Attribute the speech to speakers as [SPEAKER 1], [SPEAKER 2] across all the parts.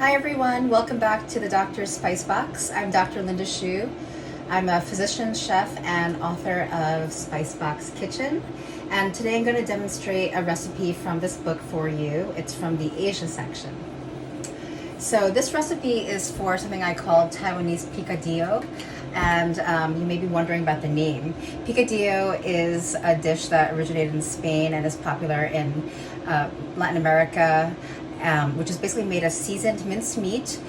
[SPEAKER 1] Hi everyone, welcome back to the Doctor's Spicebox. I'm Dr. Linda Shiue. I'm a physician, chef, and author of Spicebox Kitchen. And today I'm going to demonstrate a recipe from this book for you. It's from the Asia section. So this recipe is for something I call Taiwanese Picadillo. And you may be wondering about the name. Picadillo is a dish that originated in Spain and is popular in Latin America, which is basically made of seasoned minced meat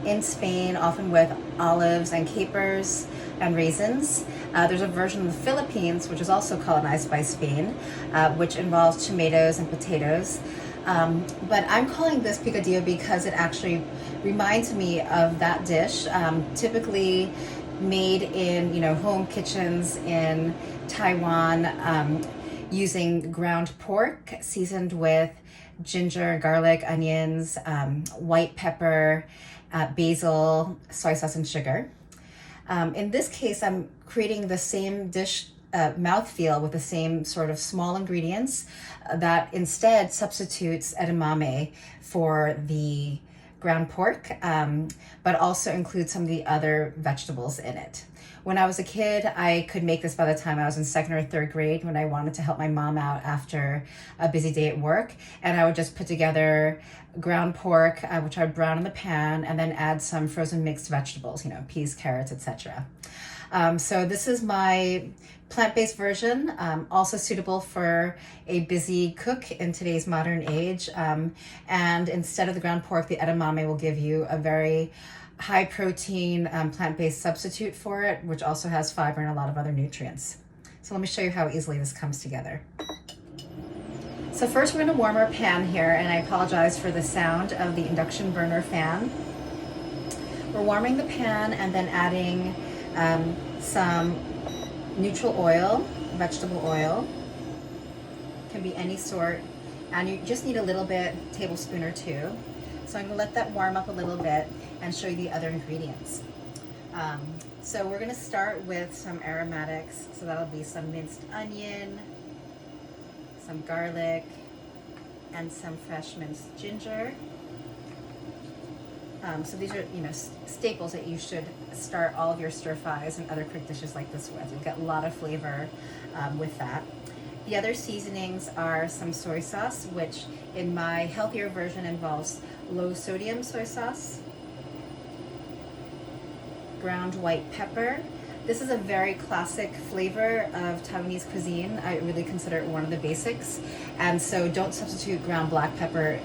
[SPEAKER 1] in Spain, often with olives and capers and raisins. There's a version in the Philippines, which is also colonized by Spain, which involves tomatoes and potatoes. But I'm calling this picadillo because it actually reminds me of that dish, typically made in home kitchens in Taiwan, using ground pork seasoned with ginger, garlic, onions, white pepper, basil, soy sauce, and sugar. In this case, I'm creating the same dish mouthfeel with the same sort of small ingredients that instead substitutes edamame for the ground pork, but also includes some of the other vegetables in it. When I was a kid, I could make this by the time I was in second or third grade when I wanted to help my mom out after a busy day at work. And I would just put together ground pork, which I would brown in the pan, and then add some frozen mixed vegetables, peas, carrots, etc. So this is my plant-based version, also suitable for a busy cook in today's modern age. And instead of the ground pork, the edamame will give you a very high protein plant-based substitute for it, which also has fiber and a lot of other nutrients. So let me show you how easily this comes together. So first we're going to warm our pan here, and I apologize for the sound of the induction burner fan. We're warming the pan and then adding some neutral oil, vegetable oil. Can be any sort, and you just need a little bit, tablespoon or two. So I'm going to let that warm up a little bit and show you the other ingredients. So we're going to start with some aromatics. So that'll be some minced onion, some garlic, and some fresh minced ginger. So these are, staples that you should start all of your stir fries and other quick dishes like this with. You'll get a lot of flavor with that. The other seasonings are some soy sauce, which in my healthier version involves low sodium soy sauce, ground white pepper. This is a very classic flavor of Taiwanese cuisine. I really consider it one of the basics. And so don't substitute ground black pepper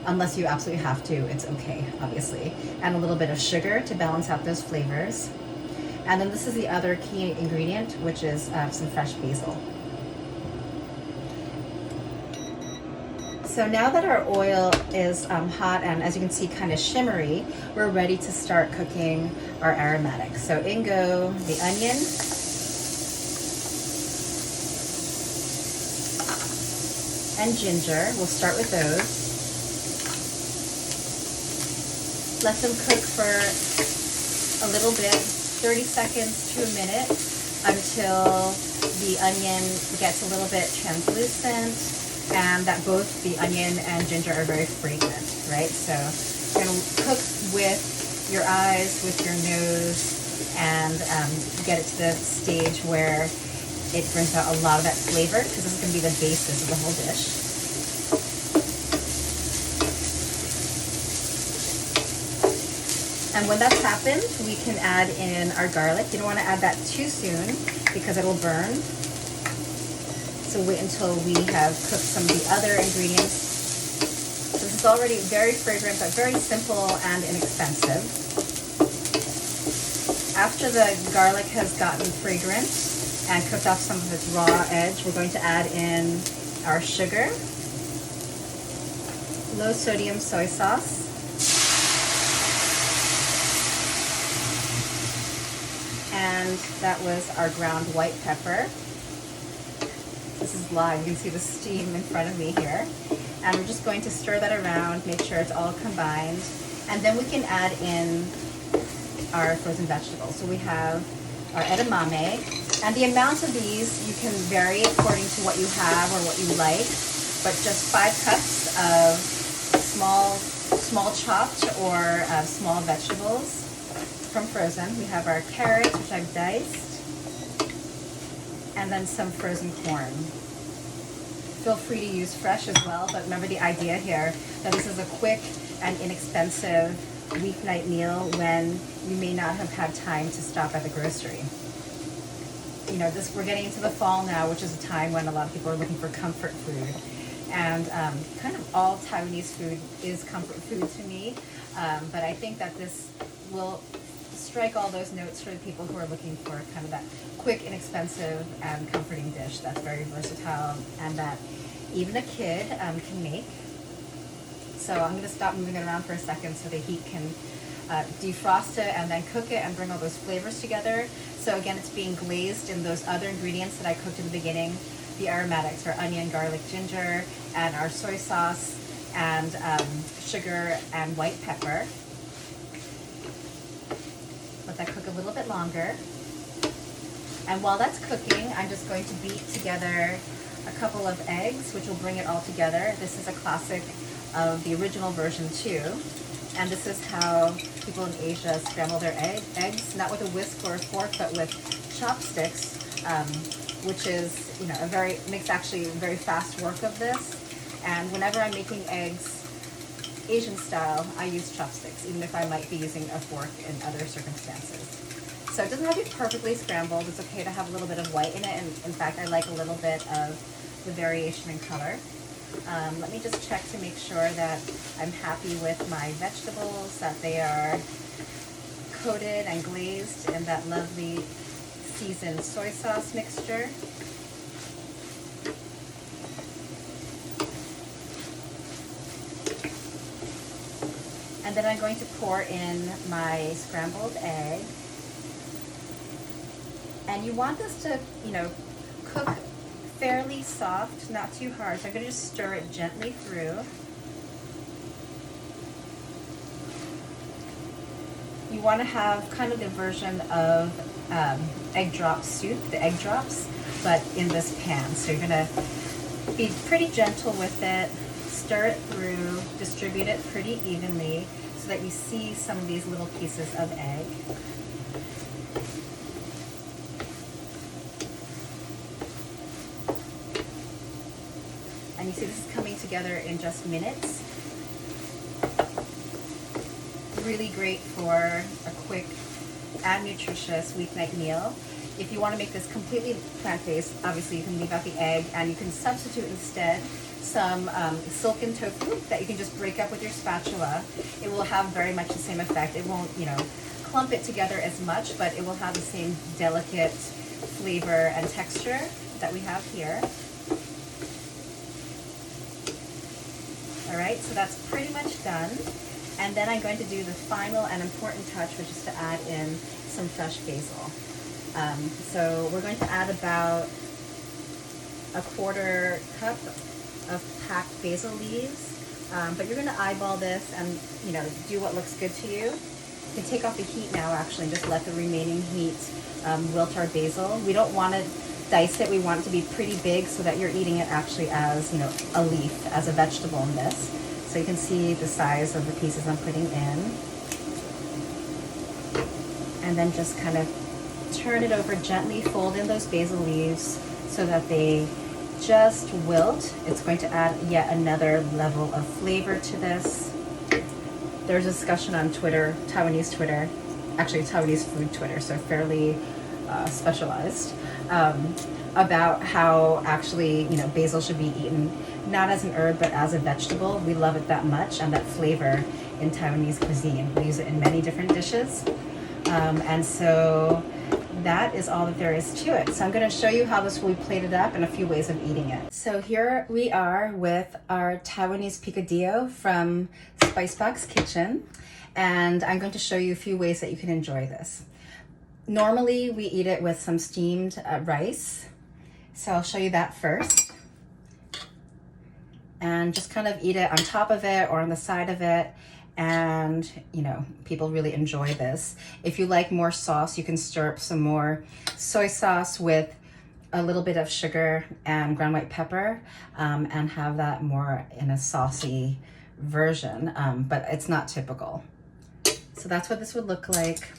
[SPEAKER 1] unless you absolutely have to. It's okay, obviously. And a little bit of sugar to balance out those flavors. And then this is the other key ingredient, which is some fresh basil. So now that our oil is hot and, as you can see, kind of shimmery, we're ready to start cooking our aromatics. So in go the onion, and ginger. We'll start with those. Let them cook for a little bit, 30 seconds to a minute, until the onion gets a little bit translucent and that both the onion and ginger are very fragrant, right? So you're going to cook with your eyes, with your nose, and get it to the stage where it brings out a lot of that flavor, because this is going to be the basis of the whole dish. And when that's happened, we can add in our garlic. You don't want to add that too soon because it'll burn. So wait until we have cooked some of the other ingredients. So this is already very fragrant, but very simple and inexpensive. After the garlic has gotten fragrant and cooked off some of its raw edge, we're going to add in our sugar, low sodium soy sauce, and that was our ground white pepper. This is live, you can see the steam in front of me here. And we're just going to stir that around, make sure it's all combined. And then we can add in our frozen vegetables. So we have our edamame. And the amount of these, you can vary according to what you have or what you like. But just 5 cups of small small chopped or small vegetables from frozen. We have our carrots, which I've diced, and then some frozen corn. Feel free to use fresh as well, but remember the idea here that this is a quick and inexpensive weeknight meal when you may not have had time to stop at the grocery. You know, we're getting into the fall now, which is a time when a lot of people are looking for comfort food. And kind of all Taiwanese food is comfort food to me, but I think that this will strike all those notes for the people who are looking for kind of that quick, inexpensive, and comforting dish that's very versatile and that even a kid can make. So I'm going to stop moving it around for a second so the heat can defrost it and then cook it and bring all those flavors together. So again, it's being glazed in those other ingredients that I cooked in the beginning, the aromatics, our onion, garlic, ginger, and our soy sauce, and sugar and white pepper. Let that cook a little bit longer. And while that's cooking, I'm just going to beat together a couple of eggs, which will bring it all together. This is a classic of the original version too. And this is how people in Asia scramble their eggs, not with a whisk or a fork, but with chopsticks, which is, you know, makes actually very fast work of this. And whenever I'm making eggs Asian style, I use chopsticks, even if I might be using a fork in other circumstances. So it doesn't have to be perfectly scrambled. It's okay to have a little bit of white in it. And in fact, I like a little bit of the variation in color. Let me just check to make sure that I'm happy with my vegetables, that they are coated and glazed in that lovely seasoned soy sauce mixture. And then I'm going to pour in my scrambled egg. And you want this to, you know, cook fairly soft, not too hard. So I'm going to just stir it gently through. You want to have kind of the version of egg drop soup, the egg drops, but in this pan. So you're going to be pretty gentle with it, stir it through, distribute it pretty evenly so that you see some of these little pieces of egg. And you see this is coming together in just minutes. Really great for a quick and nutritious weeknight meal. If you want to make this completely plant-based, obviously you can leave out the egg and you can substitute instead some silken tofu that you can just break up with your spatula. It will have very much the same effect. It won't, you know, clump it together as much, but it will have the same delicate flavor and texture that we have here. All right, so that's pretty much done. And then I'm going to do the final and important touch, which is to add in some fresh basil. So we're going to add about a 1/4 cup of packed basil leaves, but you're going to eyeball this and, you know, do what looks good to you. You can take off the heat now, actually, and just let the remaining heat wilt our basil. We don't want to dice it. We want it to be pretty big so that you're eating it actually as, you know, a leaf, as a vegetable in this. So you can see the size of the pieces I'm putting in. And then just kind of turn it over gently, fold in those basil leaves so that they just wilt. It's going to add yet another level of flavor to this. There's a discussion on Twitter, Taiwanese Twitter, actually Taiwanese food Twitter, so fairly specialized, about how actually, you know, basil should be eaten not as an herb but as a vegetable. We love it that much, and that flavor in Taiwanese cuisine. We use it in many different dishes, and so that is all that there is to it. So I'm going to show you how this will be plated up and a few ways of eating it. So here we are with our Taiwanese Picadillo from Spicebox Kitchen, and I'm going to show you a few ways that you can enjoy this. Normally we eat it with some steamed rice, so I'll show you that first. And just kind of eat it on top of it or on the side of it. And, you know, people really enjoy this. If you like more sauce, you can stir up some more soy sauce with a little bit of sugar and ground white pepper, and have that more in a saucy, version, but it's not typical. So that's what this would look like.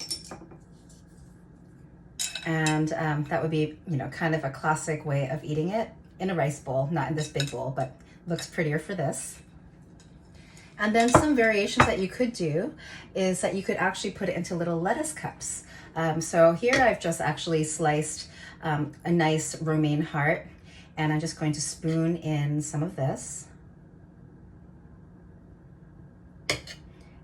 [SPEAKER 1] And that would be, you know, kind of a classic way of eating it in a rice bowl, not in this big bowl, but looks prettier for this. And then some variations that you could do is that you could actually put it into little lettuce cups. So here I've just actually sliced a nice romaine heart, and I'm just going to spoon in some of this.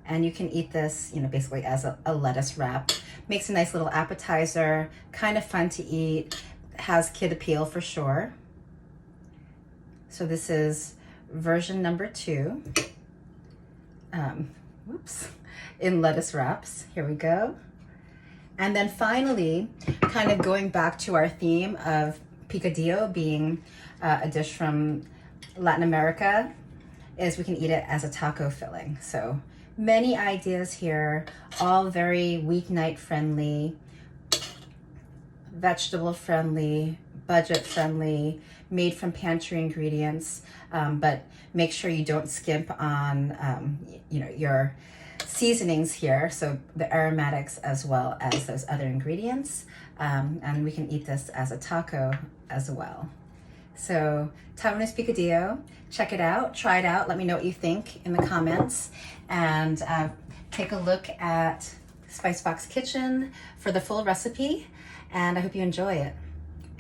[SPEAKER 1] And you can eat this, you know, basically as a lettuce wrap. Makes a nice little appetizer, kind of fun to eat, has kid appeal for sure. So this is version number 2. In lettuce wraps. Here we go. And then finally, kind of going back to our theme of picadillo being a dish from Latin America, is we can eat it as a taco filling. So many ideas here, all very weeknight friendly, vegetable friendly, budget friendly, made from pantry ingredients, but make sure you don't skimp on you know, your seasonings here, so the aromatics as well as those other ingredients, and we can eat this as a taco as well. So Taiwanese Picadillo, check it out, try it out, let me know what you think in the comments, and take a look at Spicebox Kitchen for the full recipe, and I hope you enjoy it.